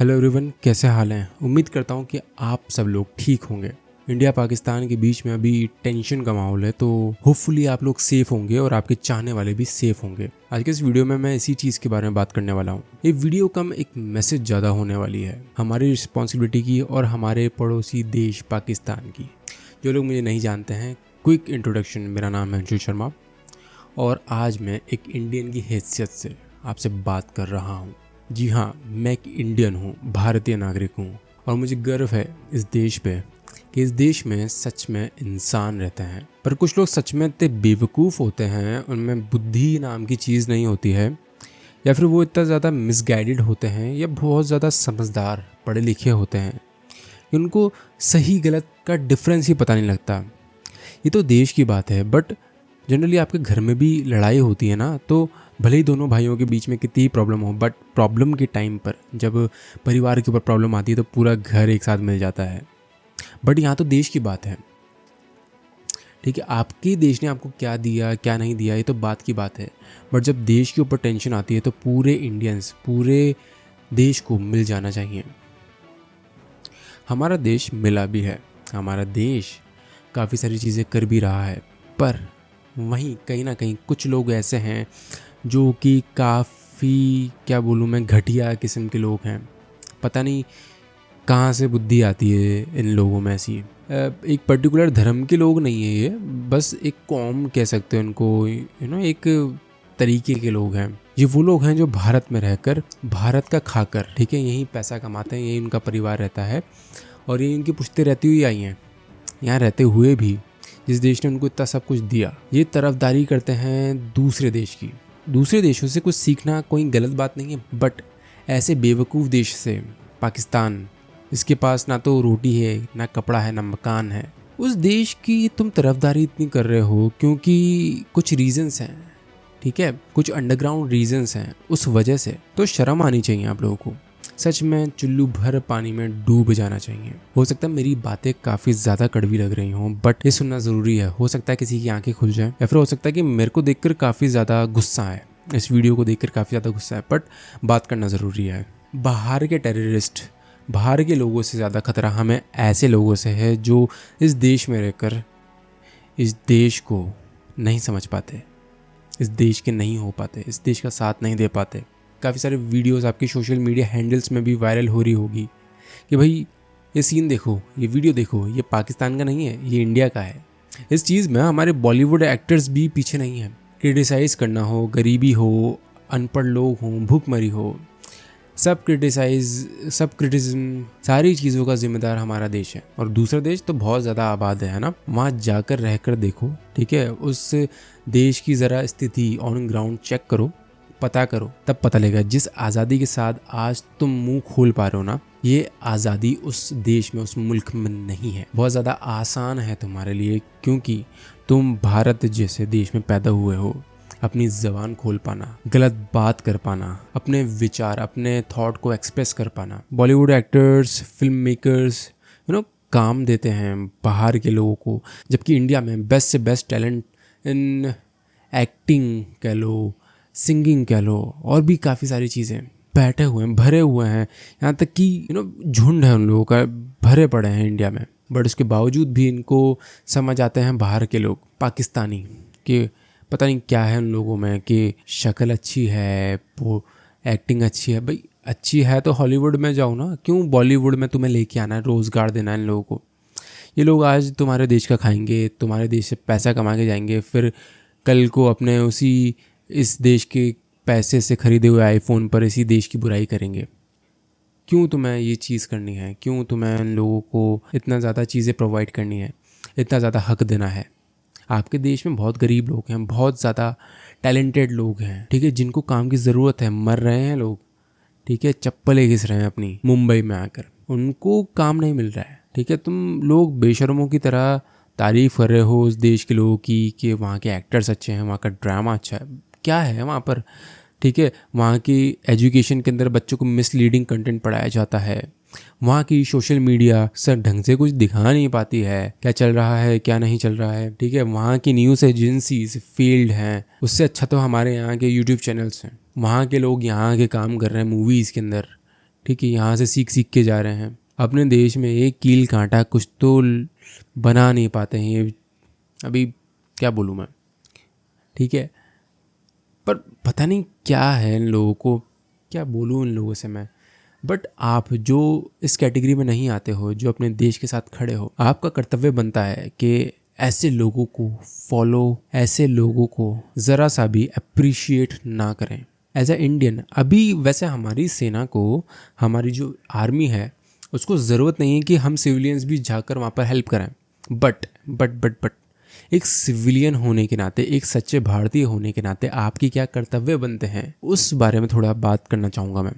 Hello everyone, कैसे हाल हैं। उम्मीद करता हूं कि आप सब लोग ठीक होंगे। इंडिया पाकिस्तान के बीच में अभी टेंशन का माहौल है, तो होपफुली आप लोग सेफ होंगे और आपके चाहने वाले भी सेफ होंगे। आज के इस वीडियो में मैं इसी चीज़ के बारे में बात करने वाला हूं। ये वीडियो कम एक मैसेज ज़्यादा होने वाली है, हमारी रिस्पॉन्सिबिलिटी की और हमारे पड़ोसी देश पाकिस्तान की। जो लोग मुझे नहीं जानते हैं, क्विक इंट्रोडक्शन, मेरा नाम है अंशुल शर्मा और आज मैं एक इंडियन की हैसियत से आपसे बात कर रहा हूँ। जी हाँ, मैं एक इंडियन हूँ, भारतीय नागरिक हूँ और मुझे गर्व है इस देश पे कि इस देश में सच में इंसान रहते हैं। पर कुछ लोग सच में इतने बेवकूफ़ होते हैं, उनमें बुद्धि नाम की चीज़ नहीं होती है, या फिर वो इतना ज़्यादा मिसगाइडेड होते हैं या बहुत ज़्यादा समझदार पढ़े लिखे होते हैं कि उनको सही गलत का डिफरेंस ही पता नहीं लगता। ये तो देश की बात है, बट जनरली आपके घर में भी लड़ाई होती है ना, तो भले ही दोनों भाइयों के बीच में कितनी ही प्रॉब्लम हो, बट प्रॉब्लम के टाइम पर जब परिवार के ऊपर प्रॉब्लम आती है तो पूरा घर एक साथ मिल जाता है। बट यहाँ तो देश की बात है, ठीक है। आपके देश ने आपको क्या दिया क्या नहीं दिया ये तो बात की बात है, बट जब देश के ऊपर टेंशन आती है तो पूरे इंडियंस, पूरे देश को मिल जाना चाहिए। हमारा देश मिला भी है, हमारा देश काफ़ी सारी चीज़ें कर भी रहा है, पर वहीं कहीं ना कहीं कुछ लोग ऐसे हैं जो कि काफ़ी, क्या बोलूँ मैं, घटिया किस्म के लोग हैं। पता नहीं कहाँ से बुद्धि आती है इन लोगों में ऐसी। एक पर्टिकुलर धर्म के लोग नहीं है ये, बस एक कौम कह सकते हैं उनको, एक तरीके के लोग हैं। ये वो लोग हैं जो भारत में रहकर, भारत का खाकर, ठीक है, यहीं पैसा कमाते हैं, यही उनका परिवार रहता है और ये इनकी पुश्तें रहती हुई आई हैं। यहाँ रहते हुए भी जिस देश ने उनको इतना सब कुछ दिया, ये तरफदारी करते हैं दूसरे देश की। दूसरे देशों से कुछ सीखना कोई गलत बात नहीं है, बट ऐसे बेवकूफ़ देश से, पाकिस्तान, इसके पास ना तो रोटी है, ना कपड़ा है, ना मकान है, उस देश की तुम तरफदारी इतनी कर रहे हो क्योंकि कुछ रीजंस हैं, ठीक है, कुछ अंडरग्राउंड रीजंस हैं, उस वजह से तो शर्म आनी चाहिए आप लोगों को। सच में चुल्लू भर पानी में डूब जाना चाहिए। हो सकता है मेरी बातें काफ़ी ज़्यादा कड़वी लग रही हों, बट ये सुनना ज़रूरी है। हो सकता है किसी की आंखें खुल जाए, या फिर हो सकता है कि मेरे को देखकर काफ़ी ज़्यादा गुस्सा है, इस वीडियो को देखकर काफ़ी ज़्यादा गुस्सा है, बट बात करना ज़रूरी है। बाहर के टेररिस्ट, बाहर के लोगों से ज़्यादा खतरा हमें ऐसे लोगों से है जो इस देश में रहकर इस देश को नहीं समझ पाते, इस देश के नहीं हो पाते, इस देश का साथ नहीं दे पाते। काफ़ी सारे वीडियोस आपके सोशल मीडिया हैंडल्स में भी वायरल हो रही होगी कि भाई ये सीन देखो, ये वीडियो देखो, ये पाकिस्तान का नहीं है, ये इंडिया का है। इस चीज़ में हमारे बॉलीवुड एक्टर्स भी पीछे नहीं हैं। क्रिटिसाइज़ करना हो, गरीबी हो, अनपढ़ लोग हों, भूखमरी हो, सब क्रिटिसिज्म, सारी चीज़ों का जिम्मेदार हमारा देश है। और दूसरा देश तो बहुत ज़्यादा आबाद है ना, वहाँ जाकर रहकर देखो, ठीक है, उस देश की ज़रा स्थिति ऑन ग्राउंड चेक करो, पता करो, तब पता लगेगा। जिस आज़ादी के साथ आज तुम मुंह खोल पा रहे हो ना, ये आज़ादी उस देश में, उस मुल्क में नहीं है। बहुत ज़्यादा आसान है तुम्हारे लिए क्योंकि तुम भारत जैसे देश में पैदा हुए हो। अपनी ज़बान खोल पाना, गलत बात कर पाना, अपने विचार, अपने थॉट को एक्सप्रेस कर पाना। बॉलीवुड एक्टर्स, फिल्म मेकर्स काम देते हैं बाहर के लोगों को, जबकि इंडिया में बेस्ट से बेस्ट टैलेंट इन एक्टिंग कह लो, सिंगिंग कह लो, और भी काफ़ी सारी चीज़ें बैठे हुए हैं, भरे हुए हैं। यहाँ तक कि झुंड है उन लोगों का, भरे पड़े हैं इंडिया में, बट उसके बावजूद भी इनको समझ आते हैं बाहर के लोग, पाकिस्तानी, कि पता नहीं क्या है उन लोगों में, कि शक्ल अच्छी है, वो एक्टिंग अच्छी है। भाई अच्छी है तो हॉलीवुड में जाओ ना, क्यों बॉलीवुड में तुम्हें लेके आना है, रोज़गार देना है इन लोगों को। ये लोग आज तुम्हारे देश का खाएंगे, तुम्हारे देश से पैसा कमा के जाएंगे, फिर कल को अपने उसी इस देश के पैसे से खरीदे हुए आईफोन पर इसी देश की बुराई करेंगे। क्यों तुम्हें ये चीज़ करनी है? क्यों तुम्हें इन लोगों को इतना ज़्यादा चीज़ें प्रोवाइड करनी है, इतना ज़्यादा हक देना है? आपके देश में बहुत गरीब लोग हैं, बहुत ज़्यादा टैलेंटेड लोग हैं, ठीक है, जिनको काम की ज़रूरत है, मर रहे हैं लोग, ठीक है, चप्पलें घिस रहे हैं अपनी मुंबई में आकर, उनको काम नहीं मिल रहा है, ठीक है। तुम लोग बेशर्मों की तरह तारीफ़ कर रहे हो उस देश के लोगों की कि वहाँ के एक्टर्स अच्छे हैं, वहाँ का ड्रामा अच्छा है। क्या है वहाँ पर, ठीक है, वहाँ की एजुकेशन के अंदर बच्चों को मिसलीडिंग कंटेंट पढ़ाया जाता है। वहाँ की सोशल मीडिया सर ढंग से कुछ दिखा नहीं पाती है, क्या चल रहा है क्या नहीं चल रहा है, ठीक है। वहाँ की न्यूज़ एजेंसीज फील्ड हैं, उससे अच्छा तो हमारे यहाँ के यूट्यूब चैनल्स हैं। वहाँ के लोग यहाँ के काम कर रहे हैं मूवीज़ के अंदर, ठीक है, यहाँ से सीख सीख के जा रहे हैं। अपने देश में एक कील कांटा कुछ तो बना नहीं पाते हैं ये, अभी क्या बोलूँ मैं, ठीक है। पर पता नहीं क्या है इन लोगों को, क्या बोलूँ इन लोगों से मैं। बट आप जो इस कैटेगरी में नहीं आते हो, जो अपने देश के साथ खड़े हो, आपका कर्तव्य बनता है कि ऐसे लोगों को फॉलो, ऐसे लोगों को ज़रा सा भी अप्रिशिएट ना करें। एज अ इंडियन, अभी वैसे हमारी सेना को, हमारी जो आर्मी है, उसको ज़रूरत नहीं है कि हम सिविलियंस भी जाकर वहाँ पर हेल्प करें। बट एक सिविलियन होने के नाते, एक सच्चे भारतीय होने के नाते आपकी क्या कर्तव्य बनते हैं, उस बारे में थोड़ा बात करना चाहूँगा मैं।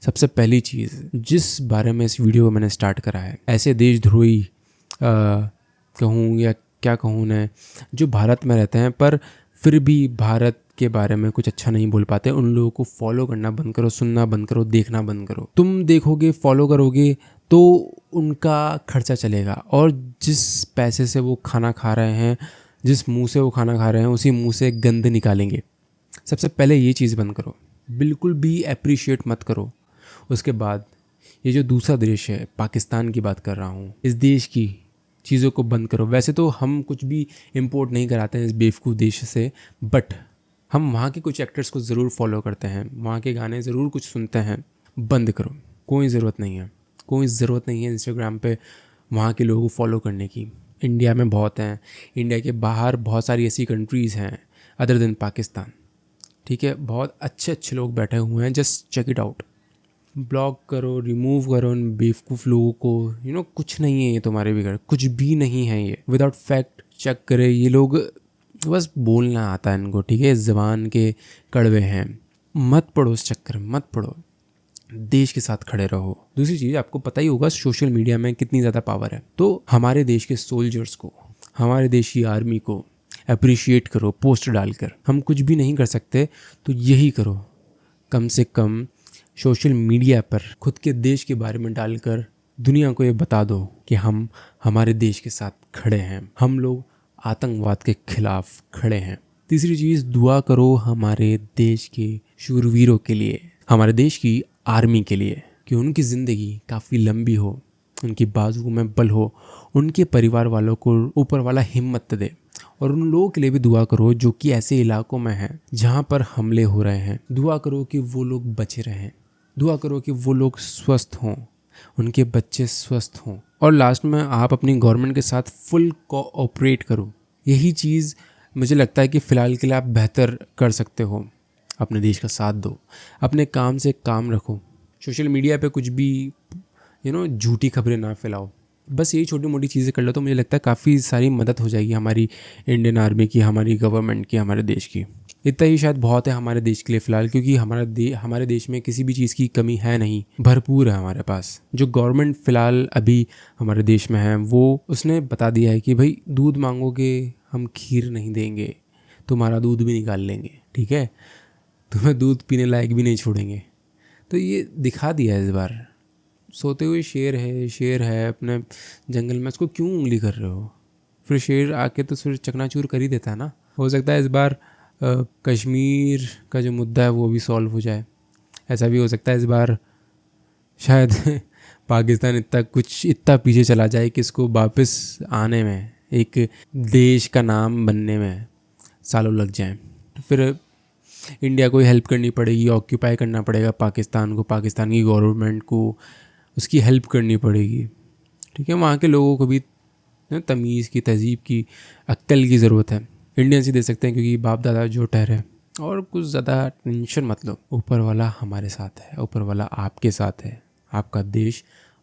सबसे पहली चीज़ जिस बारे में इस वीडियो को मैंने स्टार्ट करा है, ऐसे देशद्रोही कहूँ या क्या कहूँ न, जो भारत में रहते हैं पर फिर भी भारत के बारे में कुछ अच्छा नहीं बोल पाते, उन लोगों को फॉलो करना बंद करो, सुनना बंद करो, देखना बंद करो। तुम देखोगे, फॉलो करोगे तो उनका खर्चा चलेगा, और जिस पैसे से वो खाना खा रहे हैं, जिस मुंह से वो खाना खा रहे हैं, उसी मुंह से गंद निकालेंगे। सबसे पहले ये चीज़ बंद करो, बिल्कुल भी अप्रिशिएट मत करो। उसके बाद ये जो दूसरा देश है, पाकिस्तान की बात कर रहा हूँ, इस देश की चीज़ों को बंद करो। वैसे तो हम कुछ भी इंपोर्ट नहीं कराते हैं इस बेवकूफ़ देश से, बट हम वहाँ के कुछ एक्टर्स को ज़रूर फॉलो करते हैं, वहाँ के गाने ज़रूर कुछ सुनते हैं। बंद करो, कोई ज़रूरत नहीं है, कोई ज़रूरत नहीं है इंस्टाग्राम पे वहाँ के लोगों को फॉलो करने की। इंडिया में बहुत हैं, इंडिया के बाहर बहुत सारी ऐसी कंट्रीज़ हैं अदर देन पाकिस्तान, ठीक है। बहुत अच्छे अच्छे लोग बैठे हुए हैं, just check it out. Block करो, रिमूव करो उन बेवकूफ़ लोगों को। कुछ नहीं है ये तुम्हारे बिगड़, कुछ भी नहीं है ये। विदाउट फैक्ट चेक करे ये लोग, बस बोलना आता है इनको, ठीक है। ज़बान के कड़वे हैं, मत पढ़ो उस चक्कर में, मत पढ़ो, देश के साथ खड़े रहो। दूसरी चीज़, आपको पता ही होगा सोशल मीडिया में कितनी ज़्यादा पावर है, तो हमारे देश के सोल्जर्स को, हमारे देश की आर्मी को अप्रिशिएट करो पोस्ट डालकर। हम कुछ भी नहीं कर सकते तो यही करो, कम से कम सोशल मीडिया पर खुद के देश के बारे में डालकर दुनिया को ये बता दो कि हम हमारे देश के साथ खड़े हैं, हम लोग आतंकवाद के खिलाफ खड़े हैं। तीसरी चीज़, दुआ करो हमारे देश के शूरवीरों के लिए, हमारे देश की आर्मी के लिए, कि उनकी ज़िंदगी काफ़ी लंबी हो, उनकी बाजुओं में बल हो, उनके परिवार वालों को ऊपर वाला हिम्मत दे। और उन लोगों के लिए भी दुआ करो जो कि ऐसे इलाकों में हैं जहाँ पर हमले हो रहे हैं। दुआ करो कि वो लोग बचे रहें, दुआ करो कि वो लोग स्वस्थ हों, उनके बच्चे स्वस्थ हों। और लास्ट में आप अपनी गवर्नमेंट के साथ फुल कोऑपरेट करो। यही चीज़ मुझे लगता है कि फ़िलहाल के लिए आप बेहतर कर सकते हो। अपने देश का साथ दो, अपने काम से काम रखो, सोशल मीडिया पे कुछ भी झूठी खबरें ना फैलाओ। बस यही छोटी मोटी चीज़ें कर लो तो मुझे लगता है काफ़ी सारी मदद हो जाएगी हमारी इंडियन आर्मी की, हमारी गवर्नमेंट की, हमारे देश की। इतना ही शायद बहुत है हमारे देश के लिए फ़िलहाल, क्योंकि हमारे देश में किसी भी चीज़ की कमी है नहीं, भरपूर है हमारे पास। जो गवर्नमेंट फ़िलहाल अभी हमारे देश में है, वो उसने बता दिया है कि भाई दूध मांगोगे हम खीर नहीं देंगे, तुम्हारा दूध भी निकाल लेंगे, ठीक है, तुम्हें दूध पीने लायक भी नहीं छोड़ेंगे। तो ये दिखा दिया है इस बार। सोते हुए शेर है अपने जंगल में, उसको क्यों उंगली कर रहे हो? फिर शेर आके तो फिर चकनाचूर कर ही देता है ना। हो सकता है इस बार कश्मीर का जो मुद्दा है वो भी सॉल्व हो जाए। ऐसा भी हो सकता है इस बार शायद पाकिस्तान इतना पीछे चला जाए कि इसको वापस आने में, एक देश का नाम बनने में सालों लग जाए। तो फिर इंडिया को हेल्प करनी पड़ेगी, ऑक्यूपाई करना पड़ेगा पाकिस्तान को, पाकिस्तान की गवर्नमेंट को उसकी हेल्प करनी पड़ेगी, ठीक है। वहाँ के लोगों को भी तमीज़ की, तहज़ीब की, अक्ल की ज़रूरत है। इंडियंस ही दे सकते हैं क्योंकि बाप दादा जो ठहरे। और कुछ ज़्यादा टेंशन मत लो, ऊपर वाला हमारे साथ है, ऊपर वाला आपके साथ है, आपका देश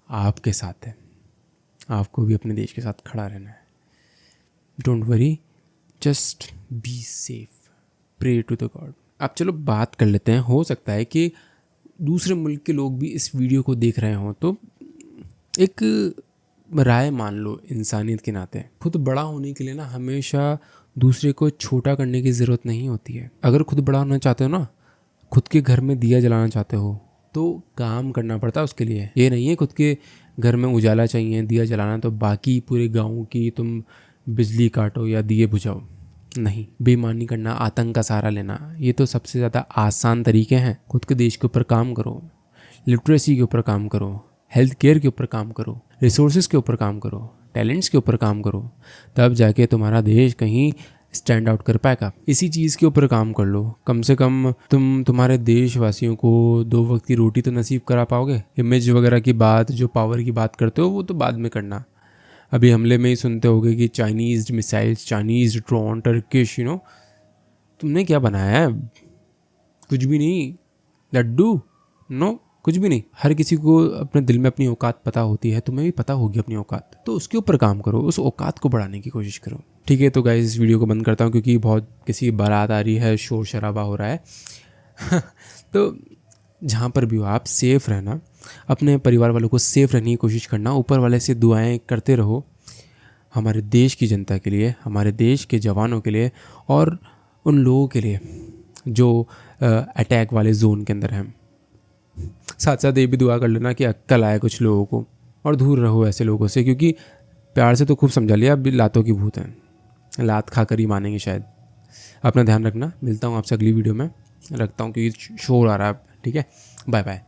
आपके साथ है, आपको भी अपने देश के साथ खड़ा रहना है। Don't worry, just be safe, pray to the god. अब चलो बात कर लेते हैं, हो सकता है कि दूसरे मुल्क के लोग भी इस वीडियो को देख रहे हों, तो एक राय मान लो इंसानियत के नाते। खुद बड़ा होने के लिए ना हमेशा दूसरे को छोटा करने की ज़रूरत नहीं होती है। अगर खुद बड़ा होना चाहते हो ना, खुद के घर में दिया जलाना चाहते हो, तो काम करना पड़ता है उसके लिए। ये नहीं है खुद के घर में उजाला चाहिए, दिया जलाना, तो बाकी पूरे गाँव की तुम बिजली काटो या दिए बुझाओ। नहीं, बेईमानी करना, आतंक का सहारा लेना, ये तो सबसे ज़्यादा आसान तरीके हैं। खुद के देश के ऊपर काम करो, लिटरेसी के ऊपर काम करो, हेल्थ केयर के ऊपर काम करो, रिसोर्सेज के ऊपर काम करो, टैलेंट्स के ऊपर काम करो, तब जाके तुम्हारा देश कहीं स्टैंड आउट कर पाएगा। इसी चीज़ के ऊपर काम कर लो। कम से कम तुम तुम्हारे देशवासियों को 2 वक्त की रोटी तो नसीब करा पाओगे। इमेज वगैरह की बात, जो पावर की बात करते हो, वो तो बाद में करना। अभी हमले में ही सुनते होगे कि Chinese missiles, Chinese drone, Turkish, तुमने क्या बनाया है? कुछ भी नहीं। लड्डू, नो, कुछ भी नहीं। हर किसी को अपने दिल में अपनी औकात पता होती है, तुम्हें भी पता होगी अपनी औकात, तो उसके ऊपर काम करो, उस औकात को बढ़ाने की कोशिश करो। ठीक है, तो गाइस इस वीडियो को बंद करता हूँ क्योंकि बहुत किसी की बारात आ रही है, शोर शराबा हो रहा है। तो जहाँ पर भी हो आप सेफ़ रहना, अपने परिवार वालों को सेफ़ रहने की कोशिश करना, ऊपर वाले से दुआएं करते रहो हमारे देश की जनता के लिए, हमारे देश के जवानों के लिए और उन लोगों के लिए जो अटैक वाले जोन के अंदर हैं। साथ साथ ये भी दुआ कर लेना कि अक्ल आए कुछ लोगों को, और दूर रहो ऐसे लोगों से, क्योंकि प्यार से तो खूब समझा लिया, अब लातों की भूत हैं, लात खा कर ही मानेंगे शायद। अपना ध्यान रखना, मिलता हूँ आपसे अगली वीडियो में, रखता हूँ क्योंकि शोर आ रहा है। ठीक है, बाय बाय।